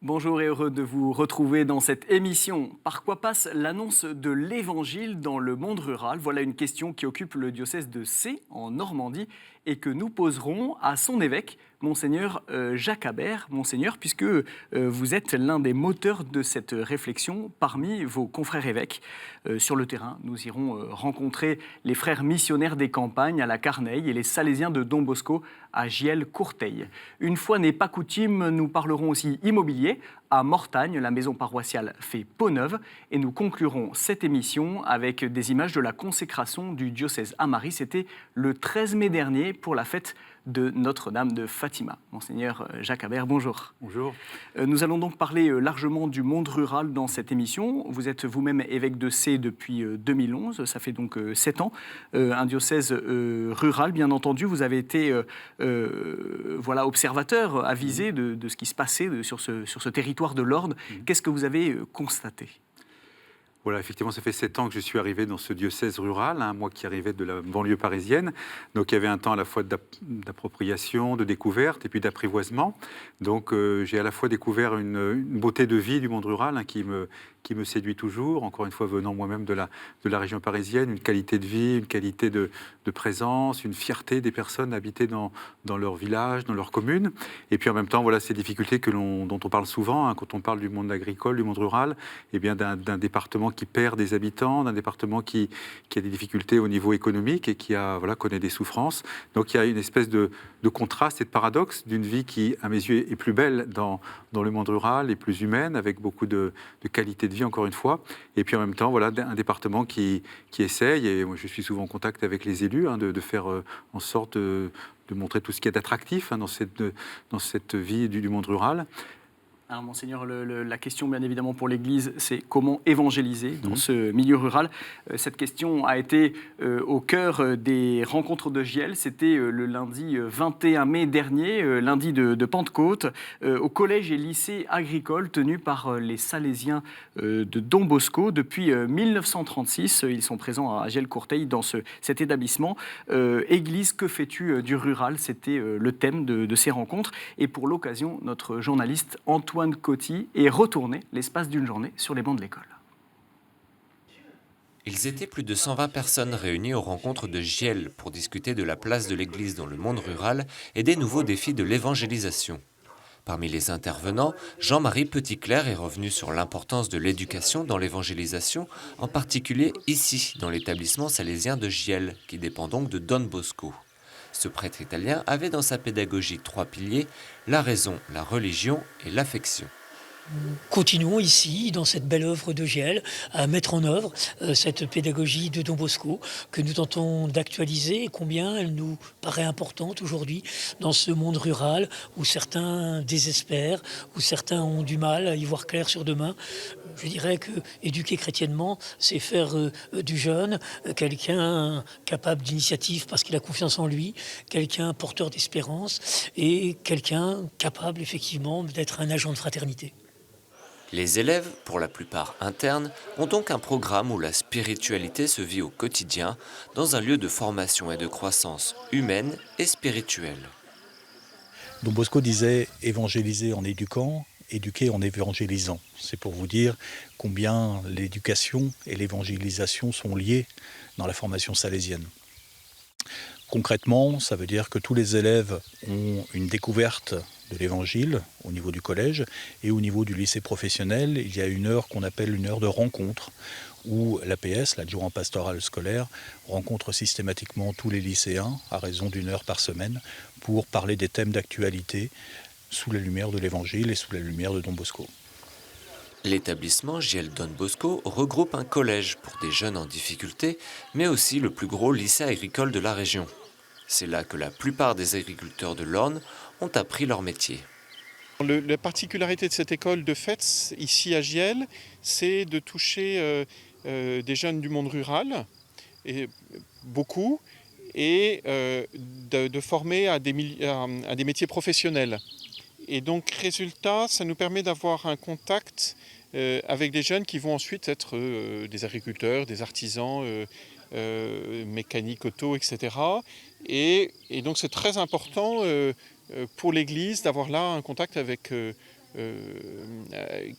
Bonjour et heureux de vous retrouver dans cette émission. Par quoi passe l'annonce de l'Évangile dans le monde rural? Voilà une question qui occupe le diocèse de Sées, en Normandie, et que nous poserons à son évêque, Monseigneur Jacques Habert. Monseigneur, puisque vous êtes l'un des moteurs de cette réflexion parmi vos confrères évêques. Sur le terrain, nous irons rencontrer les frères missionnaires des campagnes à la Carneille et les Salésiens de Don Bosco à Giel-Courteil. Une fois n'est pas coutume, nous parlerons aussi immobilier. À Mortagne, la maison paroissiale fait peau neuve et nous conclurons cette émission avec des images de la consécration du diocèse à Marie. C'était le 13 mai dernier pour la fête de Notre-Dame de Fatima. Monseigneur Jacques Habert, bonjour. Bonjour. Nous allons donc parler largement du monde rural dans cette émission. Vous êtes vous-même évêque de Sées depuis 2011, ça fait donc 7 ans. Un diocèse rural, bien entendu. Vous avez été observateur avisé de ce qui se passait sur ce territoire de l'Orne. Qu'est-ce que vous avez constaté ? Voilà, effectivement, ça fait 7 ans que je suis arrivé dans ce diocèse rural, moi qui arrivais de la banlieue parisienne. Donc il y avait un temps à la fois d'appropriation, de découverte et puis d'apprivoisement. Donc j'ai à la fois découvert une beauté de vie du monde rural qui me séduit toujours, encore une fois venant moi-même de la région parisienne, une qualité de vie, une qualité de présence, une fierté des personnes habitées dans leur village, dans leur commune. Et puis en même temps, voilà ces difficultés dont on parle souvent, quand on parle du monde agricole, du monde rural, et bien d'un département qui perd des habitants, d'un département qui a des difficultés au niveau économique et qui connaît des souffrances. Donc il y a une espèce de contraste et de paradoxe d'une vie qui, à mes yeux, est plus belle dans le monde rural et plus humaine, avec beaucoup de qualité de vie, encore une fois. Et puis en même temps, voilà, un département qui essaye, et moi je suis souvent en contact avec les élus, de faire en sorte de montrer tout ce qu'il y a d'attractif dans cette vie du monde rural. Alors, Monseigneur, la question, bien évidemment, pour l'Église, c'est comment évangéliser dans ce milieu rural. Cette question a été au cœur des rencontres de Giel. C'était le lundi 21 mai dernier, lundi de Pentecôte, au collège et lycée agricole tenu par les Salésiens de Don Bosco. Depuis 1936, ils sont présents à Giel-Courteil dans cet établissement. Église, que fais-tu du rural? C'était le thème de ces rencontres. Et pour l'occasion, notre journaliste Antoine Coty est retourné l'espace d'une journée sur les bancs de l'école. Ils étaient plus de 120 personnes réunies aux rencontres de Giel pour discuter de la place de l'Église dans le monde rural et des nouveaux défis de l'évangélisation. Parmi les intervenants, Jean-Marie Petitclerc est revenu sur l'importance de l'éducation dans l'évangélisation, en particulier ici, dans l'établissement salésien de Giel, qui dépend donc de Don Bosco. Ce prêtre italien avait dans sa pédagogie 3 piliers, la raison, la religion et l'affection. Continuons ici, dans cette belle œuvre de Giel, à mettre en œuvre cette pédagogie de Don Bosco que nous tentons d'actualiser et combien elle nous paraît importante aujourd'hui dans ce monde rural où certains désespèrent, où certains ont du mal à y voir clair sur demain. Je dirais que éduquer chrétiennement, c'est faire du jeune quelqu'un capable d'initiative parce qu'il a confiance en lui, quelqu'un porteur d'espérance et quelqu'un capable effectivement d'être un agent de fraternité. Les élèves, pour la plupart internes, ont donc un programme où la spiritualité se vit au quotidien, dans un lieu de formation et de croissance humaine et spirituelle. Don Bosco disait « évangéliser en éduquant, éduquer en évangélisant ». C'est pour vous dire combien l'éducation et l'évangélisation sont liées dans la formation salésienne. Concrètement, ça veut dire que tous les élèves ont une découverte de l'évangile au niveau du collège et au niveau du lycée professionnel. Il y a une heure qu'on appelle une heure de rencontre où l'APS, l'adjoint pastoral scolaire, rencontre systématiquement tous les lycéens à raison d'une heure par semaine pour parler des thèmes d'actualité sous la lumière de l'évangile et sous la lumière de Don Bosco. L'établissement Giel Don Bosco regroupe un collège pour des jeunes en difficulté, mais aussi le plus gros lycée agricole de la région. C'est là que la plupart des agriculteurs de l'Orne ont appris leur métier. La particularité de cette école de fait, ici à Giel, c'est de toucher des jeunes du monde rural, et beaucoup, et de former à des métiers professionnels. Et donc, résultat, ça nous permet d'avoir un contact avec des jeunes qui vont ensuite être des agriculteurs, des artisans, mécaniques, auto, etc. Et donc, c'est très important pour l'Église d'avoir là un contact avec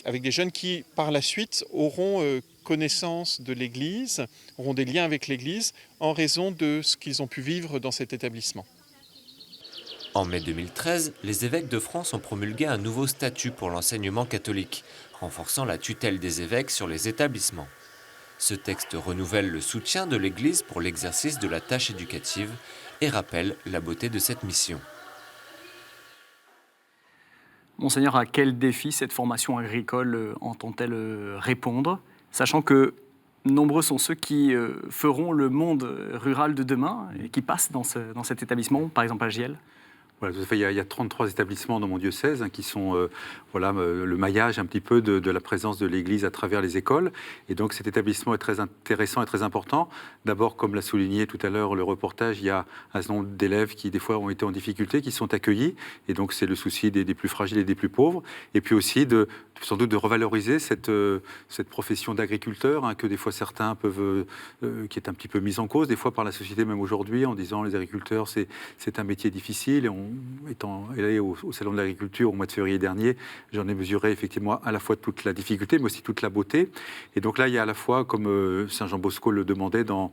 avec des jeunes qui, par la suite, auront connaissance de l'Église, auront des liens avec l'Église en raison de ce qu'ils ont pu vivre dans cet établissement. En mai 2013, les évêques de France ont promulgué un nouveau statut pour l'enseignement catholique, renforçant la tutelle des évêques sur les établissements. Ce texte renouvelle le soutien de l'Église pour l'exercice de la tâche éducative et rappelle la beauté de cette mission. Monseigneur, à quel défi cette formation agricole entend-elle répondre, sachant que nombreux sont ceux qui feront le monde rural de demain et qui passent dans cet établissement, par exemple à Giel? Voilà, tout à fait. Il y a 33 établissements dans mon diocèse qui sont le maillage un petit peu de la présence de l'Église à travers les écoles. Et donc cet établissement est très intéressant et très important. D'abord, comme l'a souligné tout à l'heure le reportage, il y a un certain nombre d'élèves qui des fois ont été en difficulté, qui sont accueillis. Et donc c'est le souci des plus fragiles et des plus pauvres. Et puis aussi sans doute de revaloriser cette profession d'agriculteur que des fois certains peuvent, qui est un petit peu mise en cause, des fois par la société même aujourd'hui, en disant les agriculteurs c'est un métier difficile. Et étant allé au Salon de l'Agriculture au mois de février dernier, j'en ai mesuré effectivement à la fois toute la difficulté, mais aussi toute la beauté. Et donc là, il y a à la fois, comme Saint Jean Bosco le demandait dans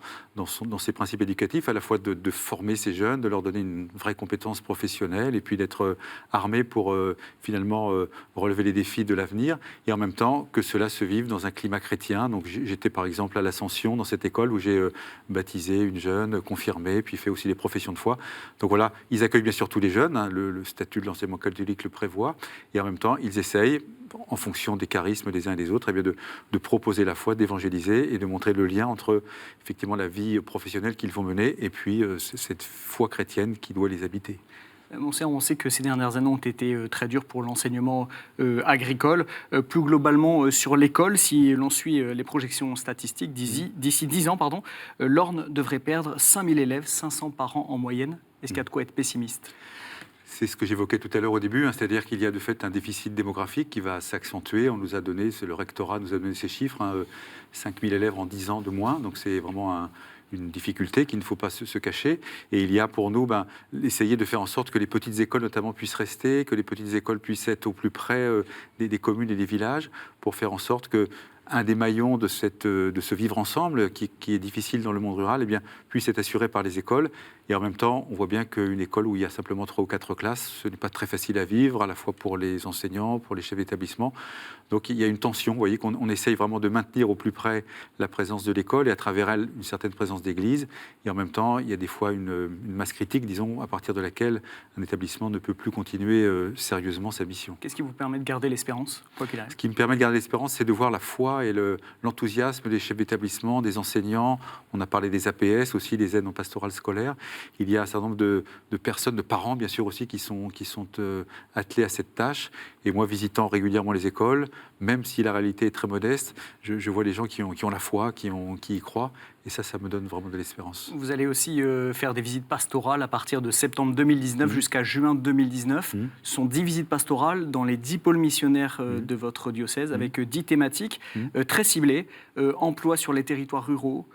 ses principes éducatifs, à la fois de former ces jeunes, de leur donner une vraie compétence professionnelle, et puis d'être armés pour finalement relever les défis de l'avenir, et en même temps que cela se vive dans un climat chrétien. Donc j'étais par exemple à l'Ascension, dans cette école où j'ai baptisé une jeune, confirmé, puis fait aussi des professions de foi. Donc voilà, ils accueillent bien sûr tous les jeunes, le statut de l'enseignement catholique le prévoit, et en même temps, ils essayent, en fonction des charismes des uns et des autres, de proposer la foi, d'évangéliser et de montrer le lien entre effectivement la vie professionnelle qu'ils vont mener et puis cette foi chrétienne qui doit les habiter. Monseigneur, on sait que ces dernières années ont été très dures pour l'enseignement agricole. Plus globalement, sur l'école, si l'on suit les projections statistiques, d'ici 10 ans, l'Orne devrait perdre 5000 élèves, 500 par an en moyenne. Est-ce qu'il y a de quoi être pessimiste ? C'est ce que j'évoquais tout à l'heure au début, c'est-à-dire qu'il y a de fait un déficit démographique qui va s'accentuer. On nous a donné, le rectorat nous a donné ces chiffres, 5000 élèves en 10 ans de moins, donc c'est vraiment une difficulté qu'il ne faut pas se cacher. Et il y a pour nous essayer de faire en sorte que les petites écoles notamment puissent rester, que les petites écoles puissent être au plus près des communes et des villages, pour faire en sorte que un des maillons de ce vivre ensemble qui est difficile dans le monde rural, puisse être assuré par les écoles. Et en même temps, on voit bien qu'une école où il y a simplement 3 ou 4 classes, ce n'est pas très facile à vivre, à la fois pour les enseignants, pour les chefs d'établissement. Donc il y a une tension, vous voyez, qu'on essaye vraiment de maintenir au plus près la présence de l'école et à travers elle une certaine présence d'église. Et en même temps, il y a des fois une masse critique, disons, à partir de laquelle un établissement ne peut plus continuer sérieusement sa mission. Qu'est-ce qui vous permet de garder l'espérance, quoi qu'il arrive ? Ce qui me permet de garder l'espérance, c'est de voir la foi et l'enthousiasme des chefs d'établissement, des enseignants. On a parlé des APS aussi, des aides en pastorale scolaire. Il y a un certain nombre de personnes, de parents bien sûr aussi, qui sont attelés à cette tâche. Et moi, visitant régulièrement les écoles, même si la réalité est très modeste, je vois les gens qui ont la foi, qui y croient. Et ça me donne vraiment de l'espérance. Vous allez aussi faire des visites pastorales à partir de septembre 2019 jusqu'à juin 2019. Ce sont 10 visites pastorales dans les 10 pôles missionnaires de votre diocèse, avec 10 thématiques très ciblées. Emploi sur les territoires ruraux,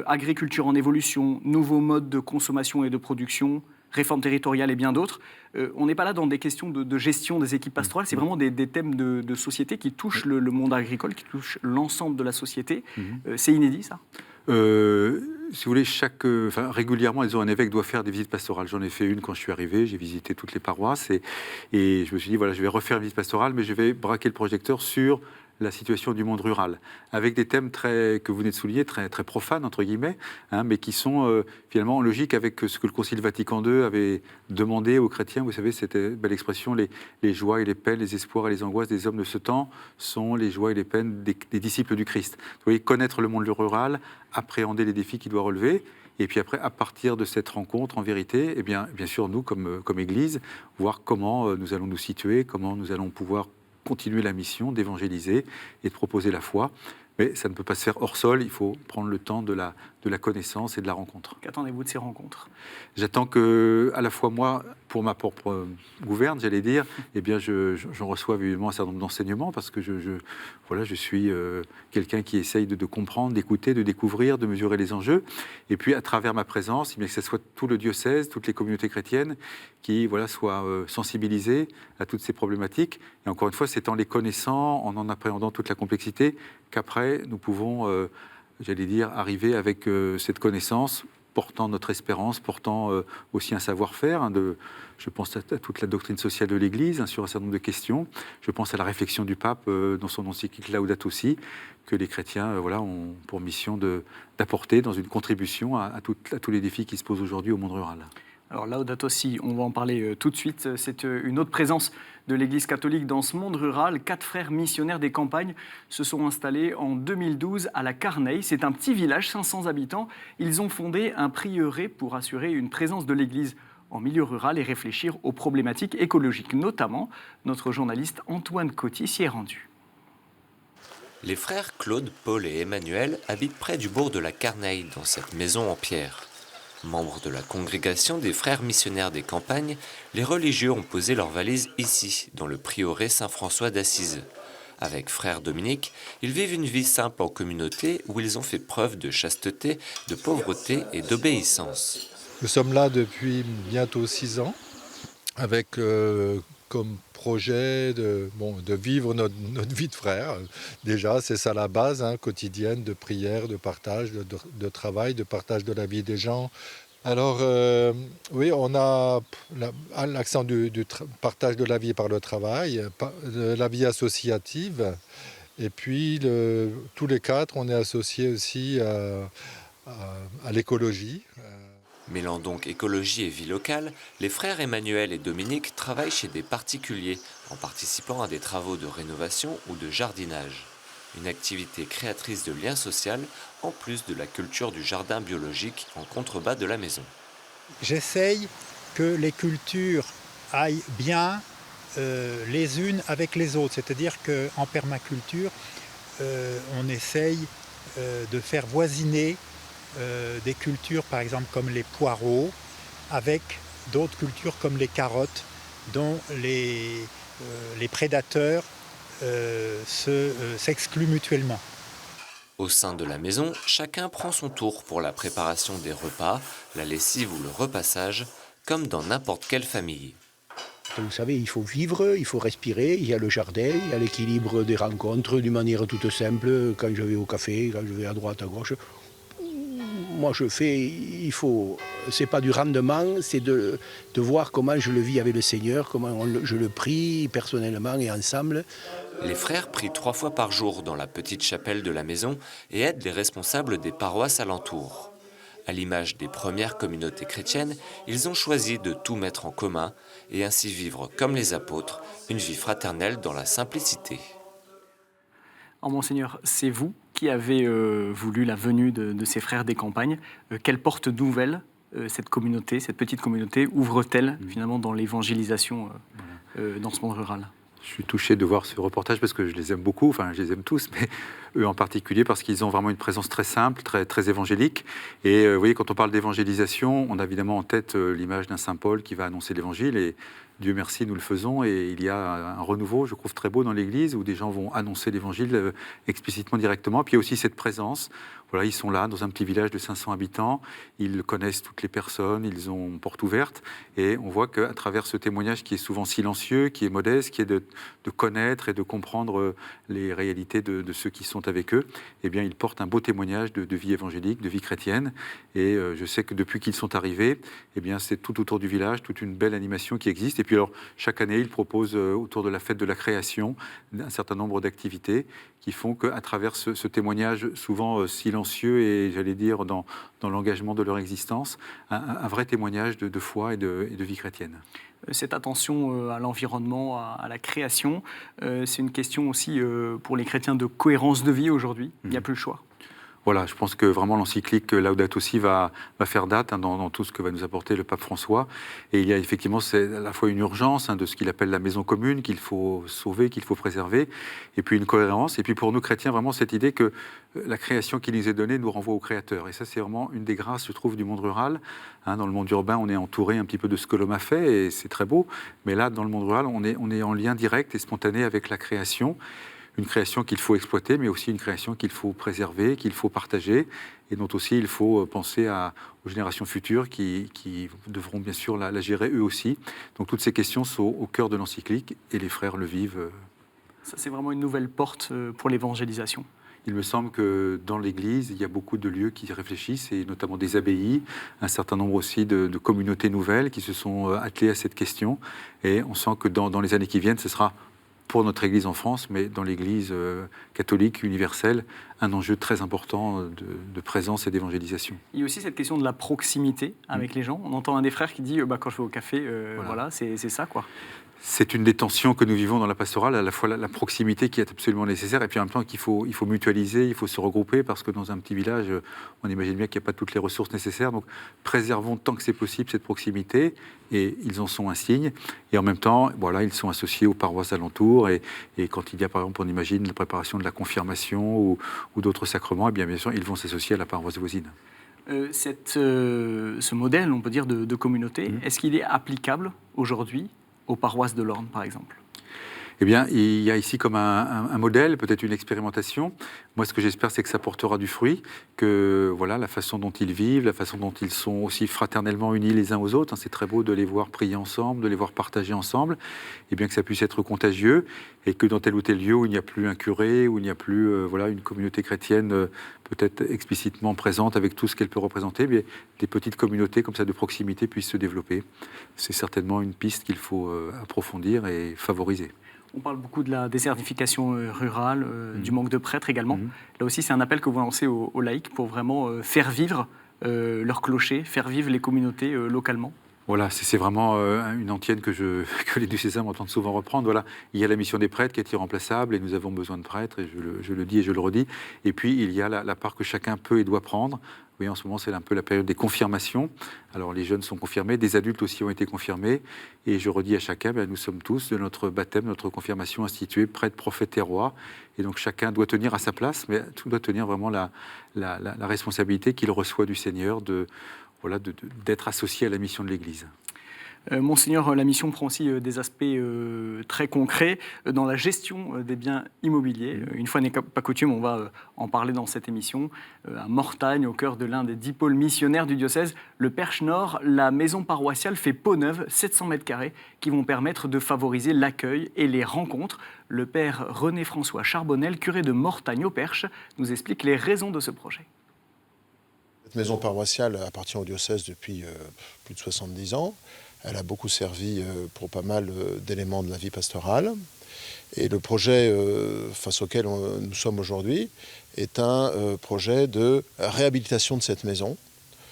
agriculture en évolution, nouveaux modes de consommation et de production, réforme territoriale et bien d'autres. On n'est pas là dans des questions de gestion des équipes pastorales, c'est vraiment des thèmes de société qui touchent le monde agricole, qui touchent l'ensemble de la société. C'est inédit, ça ? Si vous voulez, régulièrement, un évêque doit faire des visites pastorales. J'en ai fait une quand je suis arrivé, j'ai visité toutes les paroisses et je me suis dit, voilà, je vais refaire une visite pastorale, mais je vais braquer le projecteur sur la situation du monde rural, avec des thèmes que vous venez de souligner, très, très profanes, entre guillemets, mais qui sont finalement en logique avec ce que le Concile Vatican II avait demandé aux chrétiens. Vous savez, c'était belle expression, les joies et les peines, les espoirs et les angoisses des hommes de ce temps sont les joies et les peines des disciples du Christ. Vous voyez, connaître le monde rural, appréhender les défis qu'il doit relever, et puis après, à partir de cette rencontre, en vérité, bien sûr, nous, comme Église, voir comment nous allons nous situer, comment nous allons pouvoir continuer la mission d'évangéliser et de proposer la foi. Mais ça ne peut pas se faire hors sol, il faut prendre le temps de la connaissance et de la rencontre. Qu'attendez-vous de ces rencontres ? J'attends que, à la fois moi, pour ma propre gouverne, j'allais dire, eh bien, j'en reçois évidemment un certain nombre d'enseignements parce que je suis quelqu'un qui essaye de comprendre, d'écouter, de découvrir, de mesurer les enjeux. Et puis, à travers ma présence, eh bien, que ce soit tout le diocèse, toutes les communautés chrétiennes qui soient sensibilisées à toutes ces problématiques. Et encore une fois, c'est en les connaissant, en appréhendant toute la complexité, qu'après, nous pouvons, j'allais dire, arriver avec cette connaissance portant notre espérance, portant aussi un savoir-faire. Je pense à toute la doctrine sociale de l'Église, sur un certain nombre de questions. Je pense à la réflexion du pape dans son encyclique Laudato Si, que les chrétiens ont pour mission d'apporter dans une contribution à tous les défis qui se posent aujourd'hui au monde rural. Alors Laudato Si, on va en parler tout de suite. C'est une autre présence de l'Église catholique dans ce monde rural. 4 frères missionnaires des campagnes se sont installés en 2012 à la Carneille. C'est un petit village, 500 habitants. Ils ont fondé un prieuré pour assurer une présence de l'Église en milieu rural et réfléchir aux problématiques écologiques. Notamment, notre journaliste Antoine Coty s'y est rendu. Les frères Claude, Paul et Emmanuel habitent près du bourg de la Carneille, dans cette maison en pierre. Membres de la congrégation des frères missionnaires des campagnes, les religieux ont posé leurs valises ici, dans le prieuré Saint-François d'Assise. Avec frère Dominique, ils vivent une vie simple en communauté où ils ont fait preuve de chasteté, de pauvreté et d'obéissance. Nous sommes là depuis bientôt 6 ans, avec comme projet de vivre notre vie de frère. Déjà, c'est ça la base quotidienne de prière, de partage, de travail, de partage de la vie des gens. Alors, oui, on a l'accent du partage de la vie par le travail, de la vie associative. Et puis, tous les 4, on est associés aussi à l'écologie. Mêlant donc écologie et vie locale, les frères Emmanuel et Dominique travaillent chez des particuliers en participant à des travaux de rénovation ou de jardinage. Une activité créatrice de lien social en plus de la culture du jardin biologique en contrebas de la maison. J'essaye que les cultures aillent bien les unes avec les autres, c'est-à-dire qu'en permaculture, on essaye de faire voisiner des cultures par exemple comme les poireaux avec d'autres cultures comme les carottes dont les prédateurs s'excluent mutuellement. Au sein de la maison, chacun prend son tour pour la préparation des repas, la lessive ou le repassage, comme dans n'importe quelle famille. Vous savez, il faut vivre, il faut respirer, il y a le jardin, il y a l'équilibre des rencontres d'une manière toute simple, quand je vais au café, quand je vais à droite, à gauche. Moi je fais, c'est pas du rendement, c'est de voir comment je le vis avec le Seigneur, comment je le prie personnellement et ensemble. Les frères prient 3 fois par jour dans la petite chapelle de la maison et aident les responsables des paroisses alentours. À l'image des premières communautés chrétiennes, ils ont choisi de tout mettre en commun et ainsi vivre comme les apôtres, une vie fraternelle dans la simplicité. Alors, Monseigneur, c'est vous qui avez voulu la venue de ces frères des campagnes. Quelle porte nouvelle cette communauté, cette petite communauté, ouvre-t-elle finalement dans l'évangélisation dans ce monde rural ? Je suis touché de voir ce reportage parce que je les aime beaucoup, enfin je les aime tous, mais eux en particulier parce qu'ils ont vraiment une présence très simple, très évangélique. Et vous voyez, quand on parle d'évangélisation, on a évidemment en tête l'image d'un Saint Paul qui va annoncer l'Évangile et Dieu merci, nous le faisons. Et il y a un renouveau, je trouve, très beau dans l'Église où des gens vont annoncer l'Évangile explicitement, directement. Puis il y a aussi cette présence. Voilà, ils sont là dans un petit village de 500 habitants, ils connaissent toutes les personnes, ils ont porte ouverte et on voit qu'à travers ce témoignage qui est souvent silencieux, qui est modeste, qui est de connaître et de comprendre les réalités de ceux qui sont avec eux, eh bien ils portent un beau témoignage de vie évangélique, de vie chrétienne et je sais que depuis qu'ils sont arrivés, eh bien c'est tout autour du village, toute une belle animation qui existe et puis alors chaque année ils proposent autour de la fête de la création un certain nombre d'activités qui font qu'à travers ce témoignage souvent silencieux et j'allais dire dans l'engagement de leur existence, un vrai témoignage de foi et de vie chrétienne. Cette attention à l'environnement, à la création, c'est une question aussi pour les chrétiens de cohérence de vie aujourd'hui. Il n'y a plus le choix. Voilà, je pense que vraiment l'encyclique Laudato Si va faire date dans tout ce que va nous apporter le pape François. Et il y a effectivement c'est à la fois une urgence de ce qu'il appelle la maison commune, qu'il faut sauver, qu'il faut préserver, et puis une cohérence. Et puis pour nous chrétiens, vraiment cette idée que la création qui nous est donnée nous renvoie au Créateur. Et ça, c'est vraiment une des grâces, je trouve, du monde rural. Dans le monde urbain, on est entouré un petit peu de ce que l'homme a fait, et c'est très beau. Mais là, dans le monde rural, on est en lien direct et spontané avec la création. Une création qu'il faut exploiter, mais aussi une création qu'il faut préserver, qu'il faut partager, et dont aussi il faut penser aux générations futures qui devront bien sûr la gérer eux aussi. Donc toutes ces questions sont au cœur de l'encyclique, et les frères le vivent. Ça, c'est vraiment une nouvelle porte pour l'évangélisation. Il me semble que dans l'Église, il y a beaucoup de lieux qui réfléchissent, et notamment des abbayes, un certain nombre aussi de communautés nouvelles qui se sont attelées à cette question. Et on sent que dans les années qui viennent, ce sera pour notre Église en France, mais dans l'Église catholique universelle, un enjeu très important de présence et d'évangélisation. Il y a aussi cette question de la proximité avec les gens. On entend un des frères qui dit quand je vais au café, voilà c'est ça, quoi. C'est une des tensions que nous vivons dans la pastorale, à la fois la proximité qui est absolument nécessaire, et puis en même temps qu'il faut mutualiser, il faut se regrouper, parce que dans un petit village, on imagine bien qu'il n'y a pas toutes les ressources nécessaires. Donc préservons tant que c'est possible cette proximité, et ils en sont un signe. Et en même temps, voilà, ils sont associés aux paroisses alentours, et quand il y a, par exemple, on imagine la préparation de la confirmation ou d'autres sacrements, et bien sûr, ils vont s'associer à la paroisse voisine. Ce modèle, on peut dire, de communauté, est-ce qu'il est applicable aujourd'hui aux paroisses de l'Orne, par exemple? Eh bien, il y a ici comme un modèle, peut-être une expérimentation. Moi, ce que j'espère, c'est que ça portera du fruit, que voilà, la façon dont ils vivent, la façon dont ils sont aussi fraternellement unis les uns aux autres, c'est très beau de les voir prier ensemble, de les voir partager ensemble, et bien que ça puisse être contagieux, et que dans tel ou tel lieu où il n'y a plus un curé, où il n'y a plus une communauté chrétienne peut-être explicitement présente avec tout ce qu'elle peut représenter, bien, des petites communautés comme ça de proximité puissent se développer. C'est certainement une piste qu'il faut approfondir et favoriser. On parle beaucoup de la désertification rurale, du manque de prêtres également. Là aussi, c'est un appel que vous lancez aux laïcs pour vraiment faire vivre leur clocher, faire vivre les communautés localement. Voilà, c'est vraiment une antienne que les diocésains m'entendent souvent reprendre. Voilà, il y a la mission des prêtres qui est irremplaçable, et nous avons besoin de prêtres, et je le dis et je le redis. Et puis, il y a la part que chacun peut et doit prendre. Oui, en ce moment, c'est un peu la période des confirmations. Alors, les jeunes sont confirmés, des adultes aussi ont été confirmés. Et je redis à chacun, nous sommes tous, de notre baptême, notre confirmation instituée, prêtres, prophètes et rois. Et donc, chacun doit tenir à sa place, mais tout doit tenir vraiment la responsabilité qu'il reçoit du Seigneur d'être associé à la mission de l'Église. Monseigneur, la mission prend aussi des aspects très concrets dans la gestion des biens immobiliers. Une fois n'est pas coutume, on va en parler dans cette émission. À Mortagne, au cœur de l'un des 10 pôles missionnaires du diocèse, le Perche Nord, la maison paroissiale fait peau neuve, 700 mètres carrés, qui vont permettre de favoriser l'accueil et les rencontres. Le père René-François Charbonnel, curé de Mortagne au Perche, nous explique les raisons de ce projet. Cette maison paroissiale appartient au diocèse depuis plus de 70 ans. Elle a beaucoup servi pour pas mal d'éléments de la vie pastorale. Et le projet face auquel nous sommes aujourd'hui est un projet de réhabilitation de cette maison.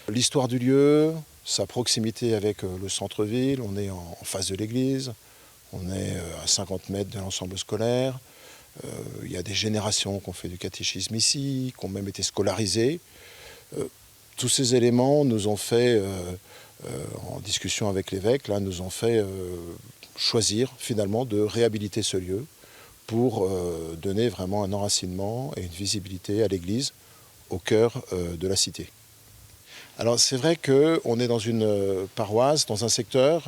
L'histoire du lieu, sa proximité avec le centre-ville, on est en face de l'église, on est à 50 mètres de l'ensemble scolaire. Il y a des générations qui ont fait du catéchisme ici, qui ont même été scolarisées. Tous ces éléments nous ont fait, en discussion avec l'évêque, nous ont fait choisir finalement de réhabiliter ce lieu pour donner vraiment un enracinement et une visibilité à l'église au cœur de la cité. Alors c'est vrai qu'on est dans une paroisse, dans un secteur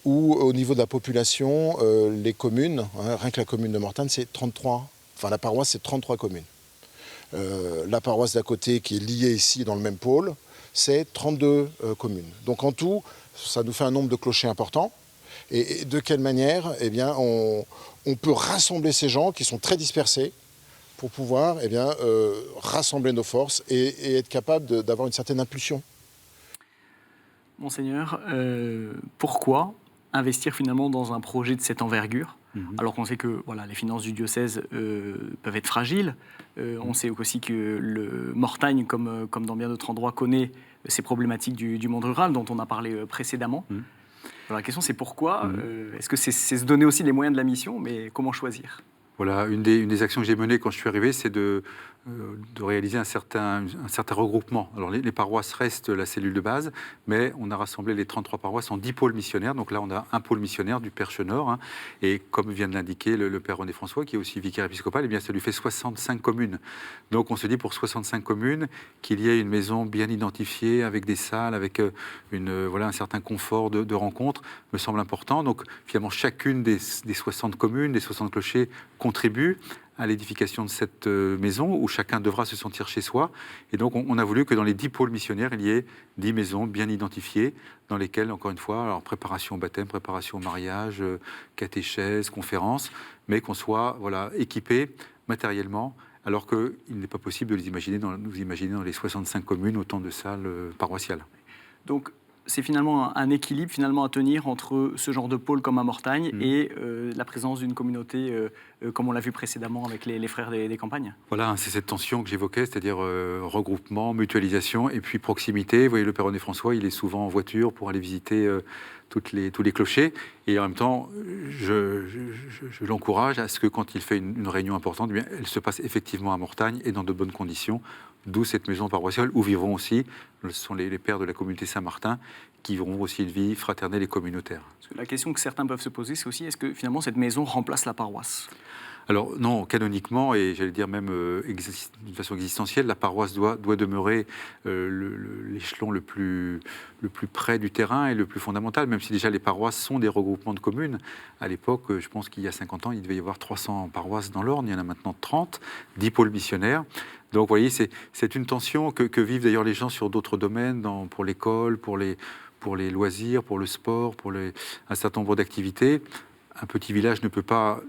où au niveau de la population, les communes, rien que la commune de Mortagne, c'est 33, enfin la paroisse c'est 33 communes. La paroisse d'à côté qui est liée ici dans le même pôle, c'est 32 communes. Donc en tout, ça nous fait un nombre de clochers important. Et de quelle manière on peut rassembler ces gens qui sont très dispersés pour pouvoir rassembler nos forces et être capable d'avoir une certaine impulsion. Monseigneur, pourquoi investir finalement dans un projet de cette envergure, alors qu'on sait que les finances du diocèse peuvent être fragiles. On sait aussi que le Mortagne, comme dans bien d'autres endroits, connaît ces problématiques du monde rural dont on a parlé précédemment. Alors la question c'est pourquoi, est-ce que c'est se donner aussi les moyens de la mission, mais comment choisir ? Voilà, une des actions que j'ai menées quand je suis arrivé, c'est de de réaliser un certain regroupement. Alors les paroisses restent la cellule de base, mais on a rassemblé les 33 paroisses en 10 pôles missionnaires. Donc là, on a un pôle missionnaire du Père Chenord, hein, et comme vient de l'indiquer le Père René François, qui est aussi vicaire épiscopal, eh bien, ça lui fait 65 communes. Donc on se dit pour 65 communes qu'il y ait une maison bien identifiée, avec des salles, avec un certain confort de rencontre, me semble important. Donc finalement, chacune des 60 communes, des 60 clochers contribue à l'édification de cette maison où chacun devra se sentir chez soi. Et donc, on a voulu que dans les 10 pôles missionnaires, il y ait 10 maisons bien identifiées dans lesquelles, encore une fois, alors, préparation au baptême, préparation au mariage, catéchèse, conférence, mais qu'on soit équipé matériellement, alors qu'il n'est pas possible de nous imaginer dans les 65 communes autant de salles paroissiales. Donc, c'est finalement un équilibre à tenir entre ce genre de pôle comme à Mortagne et la présence d'une communauté, comme on l'a vu précédemment avec les frères des campagnes. Voilà, c'est cette tension que j'évoquais, c'est-à-dire regroupement, mutualisation et puis proximité. Vous voyez, le Père René François, il est souvent en voiture pour aller visiter tous les clochers. Et en même temps, je l'encourage à ce que quand il fait une réunion importante, eh bien, elle se passe effectivement à Mortagne et dans de bonnes conditions. D'où cette maison paroissiale où vivront aussi, ce sont les pères de la communauté Saint-Martin, qui vivront aussi une vie fraternelle et communautaire. Parce que la question que certains peuvent se poser, c'est aussi, est-ce que finalement cette maison remplace la paroisse ? Alors non, canoniquement, et j'allais dire même d'une façon existentielle, la paroisse doit demeurer l'échelon le plus près du terrain et le plus fondamental, même si déjà les paroisses sont des regroupements de communes. À l'époque, je pense qu'il y a 50 ans, il devait y avoir 300 paroisses dans l'Orne, il y en a maintenant 30, 10 pôles missionnaires. Donc vous voyez, c'est une tension que vivent d'ailleurs les gens sur d'autres domaines, pour l'école, pour les loisirs, pour le sport, un certain nombre d'activités. Un petit village ne peut pas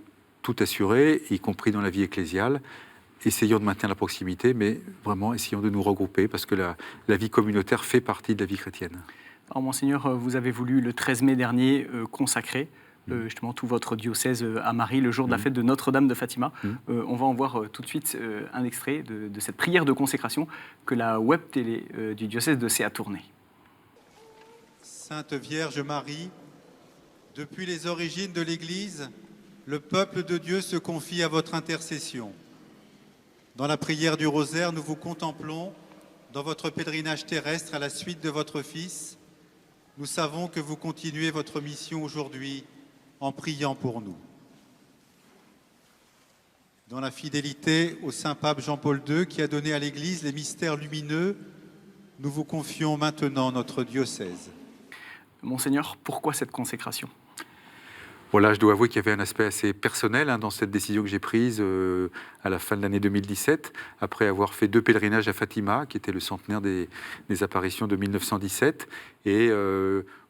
tout assurer, y compris dans la vie ecclésiale. Essayons de maintenir la proximité, mais vraiment essayons de nous regrouper, parce que la vie communautaire fait partie de la vie chrétienne. Alors, Monseigneur, vous avez voulu, le 13 mai dernier, consacrer justement tout votre diocèse à Marie, le jour de la fête de Notre-Dame de Fatima. On va en voir tout de suite un extrait de cette prière de consécration que la web télé du diocèse de Sées a tournée. Sainte Vierge Marie, depuis les origines de l'Église, le peuple de Dieu se confie à votre intercession. Dans la prière du rosaire, nous vous contemplons dans votre pèlerinage terrestre à la suite de votre Fils. Nous savons que vous continuez votre mission aujourd'hui en priant pour nous. Dans la fidélité au Saint-Pape Jean-Paul II qui a donné à l'Église les mystères lumineux, nous vous confions maintenant notre diocèse. Monseigneur, pourquoi cette consécration ? Voilà, je dois avouer qu'il y avait un aspect assez personnel dans cette décision que j'ai prise à la fin de l'année 2017, après avoir fait 2 pèlerinages à Fatima, qui était le centenaire des apparitions de 1917. Et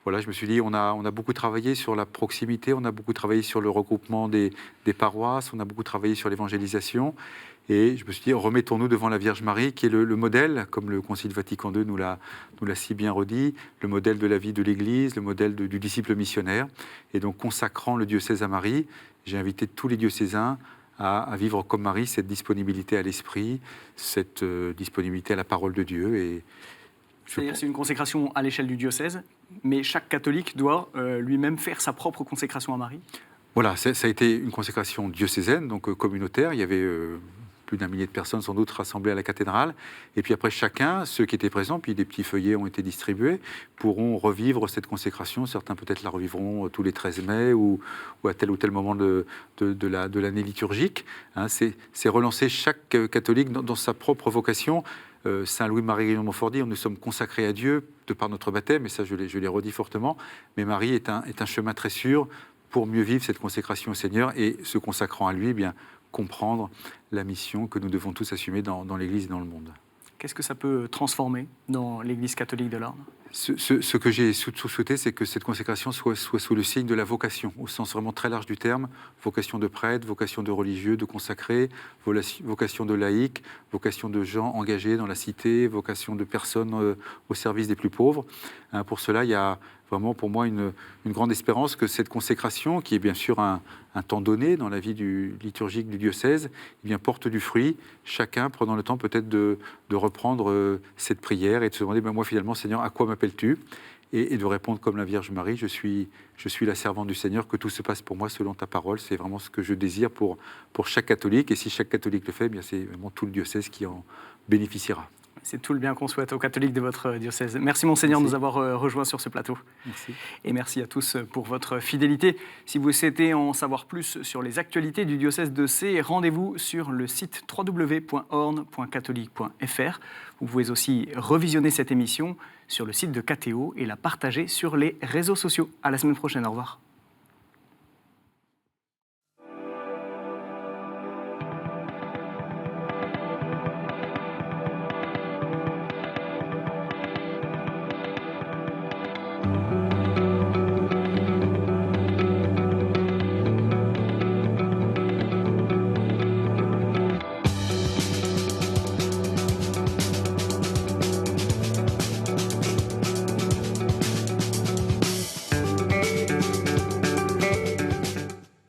voilà, je me suis dit, on a beaucoup travaillé sur la proximité, on a beaucoup travaillé sur le regroupement des paroisses, on a beaucoup travaillé sur l'évangélisation. Et je me suis dit, remettons-nous devant la Vierge Marie, qui est le modèle, comme le Concile Vatican II nous l'a si bien redit, le modèle de la vie de l'Église, le modèle du disciple missionnaire. Et donc, consacrant le diocèse à Marie, j'ai invité tous les diocésains à vivre comme Marie, cette disponibilité à l'esprit, cette disponibilité à la parole de Dieu. Et c'est-à-dire c'est une consécration à l'échelle du diocèse, mais chaque catholique doit lui-même faire sa propre consécration à Marie. Voilà, ça a été une consécration diocésaine, donc communautaire. Il y avait plus d'1 millier de personnes sans doute rassemblées à la cathédrale. Et puis après, chacun, ceux qui étaient présents, puis des petits feuillets ont été distribués, pourront revivre cette consécration. Certains peut-être la revivront tous les 13 mai ou à tel ou tel moment de l'année liturgique. C'est relancer chaque catholique dans sa propre vocation. Saint Louis-Marie de Montfort dit, nous sommes consacrés à Dieu de par notre baptême, et ça je l'ai redit fortement, mais Marie est un chemin très sûr pour mieux vivre cette consécration au Seigneur et se consacrant à lui, eh bien comprendre la mission que nous devons tous assumer dans l'Église et dans le monde. Qu'est-ce que ça peut transformer dans l'Église catholique de l'Orne ? Ce que j'ai souhaité, c'est que cette consécration soit sous le signe de la vocation, au sens vraiment très large du terme, vocation de prêtre, vocation de religieux, de consacré, vocation de laïc, vocation de gens engagés dans la cité, vocation de personnes au service des plus pauvres. Pour cela, il y a vraiment pour moi une grande espérance que cette consécration, qui est bien sûr un temps donné dans la vie liturgique du diocèse, eh bien, porte du fruit, chacun prenant le temps peut-être de reprendre cette prière et de se demander, moi finalement, Seigneur, à quoi m'appelles-tu ? et de répondre comme la Vierge Marie, je suis la servante du Seigneur, que tout se passe pour moi selon ta parole. C'est vraiment ce que je désire pour chaque catholique, et si chaque catholique le fait, eh bien c'est vraiment tout le diocèse qui en bénéficiera. C'est tout le bien qu'on souhaite aux catholiques de votre diocèse. Merci Monseigneur de nous avoir rejoints sur ce plateau. Merci. Et merci à tous pour votre fidélité. Si vous souhaitez en savoir plus sur les actualités du diocèse de Sées, rendez-vous sur le site www.orne.catholique.fr. Vous pouvez aussi revisionner cette émission sur le site de KTO et la partager sur les réseaux sociaux. À la semaine prochaine, au revoir.